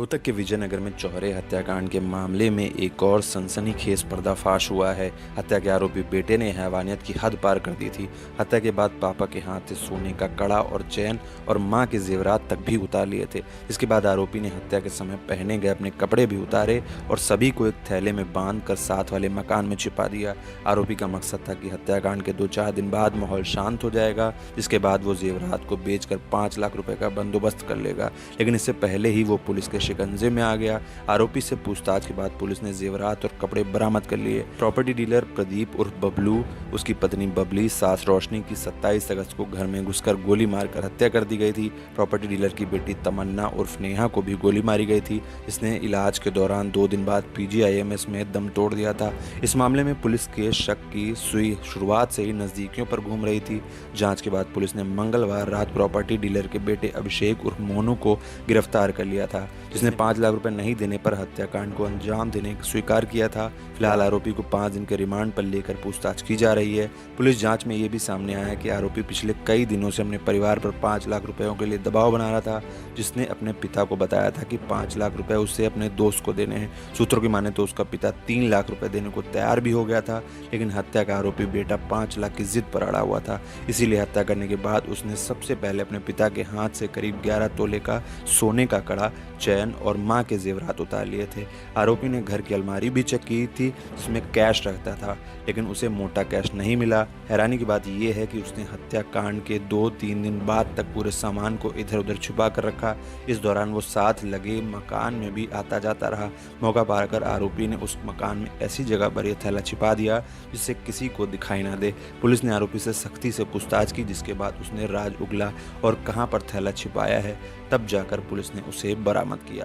रोहतक के विजयनगर में चौहरे हत्याकांड के मामले में एक और सनसनीखेज पर्दाफाश हुआ है। हत्या के आरोपी बेटे ने हैवानियत की हद पार कर दी थी। हत्या के बाद पापा के हाथ से सोने का कड़ा और चैन और मां के जेवरात तक भी उतार लिए थे। इसके बाद आरोपी ने हत्या के समय पहने गए अपने कपड़े भी उतारे और सभी को एक थैले में बांधकर साथ वाले मकान में छिपा दिया। आरोपी का मकसद था कि हत्याकांड के 2-4 दिन बाद माहौल शांत हो जाएगा, जिसके बाद वो जेवरात को बेचकर 5 लाख रुपए का बंदोबस्त कर लेगा। लेकिन इससे पहले ही वो पुलिस के शिकंजे में आ गया। आरोपी से पूछताछ के बाद पुलिस ने जेवरात और कपड़े बरामद कर लिए। प्रॉपर्टी डीलर प्रदीप उर्फ बबलू, उसकी पत्नी बबली, सास रोशनी की 27 अगस्त को घर में घुसकर गोली मारकर हत्या कर दी गई थी। प्रॉपर्टी डीलर की बेटी तमन्ना उर्फ नेहा को भी गोली मारी गई थी। इसने इलाज के दौरान 2 दिन बाद पीजीआईएमएस में दम तोड़ दिया था। इस मामले में पुलिस के शक की सुई शुरुआत से ही नजदीकियों पर घूम रही थी। जांच के बाद पुलिस ने मंगलवार रात प्रॉपर्टी डीलर के बेटे अभिषेक उर्फ मोनू को गिरफ्तार कर लिया था, जिसने 5 लाख रुपए नहीं देने पर हत्याकांड को अंजाम देने स्वीकार किया था। फिलहाल आरोपी को 5 दिन के रिमांड पर लेकर पूछताछ की जा रही है। पुलिस जांच में ये भी सामने आया है कि आरोपी पिछले कई दिनों से अपने परिवार पर 5 लाख रुपयों के लिए दबाव बना रहा था, जिसने अपने पिता को बताया था कि 5 लाख रुपए उसे अपने दोस्त को देने हैं। सूत्रों की माने तो उसका पिता 3 लाख रुपए देने को तैयार भी हो गया था, लेकिन हत्या का आरोपी बेटा 5 लाख की जिद पर अड़ा हुआ था। इसीलिए हत्या करने के बाद उसने सबसे पहले अपने पिता के हाथ से करीब 11 तोले का सोने का कड़ा, चैन और मां के जेवरात उतार लिए थे। आरोपी ने घर की अलमारी भी चेक की थी, जिसमें कैश रखता था, लेकिन उसे मोटा कैश नहीं मिला। हैरानी की बात यह है कि उसने हत्याकांड के 2-3 दिन बाद तक पूरे सामान को इधर उधर छुपा कर रखा। इस दौरान वो साथ लगे मकान में भी आता जाता रहा। मौका पाकर आरोपी ने उस मकान में ऐसी जगह पर यह थैला छिपा दिया जिससे किसी को दिखाई ना दे। पुलिस ने आरोपी से सख्ती से पूछताछ की, जिसके बाद उसने राज उगला और कहां पर थैला छिपाया है, तब जाकर पुलिस ने उसे बरामद किया।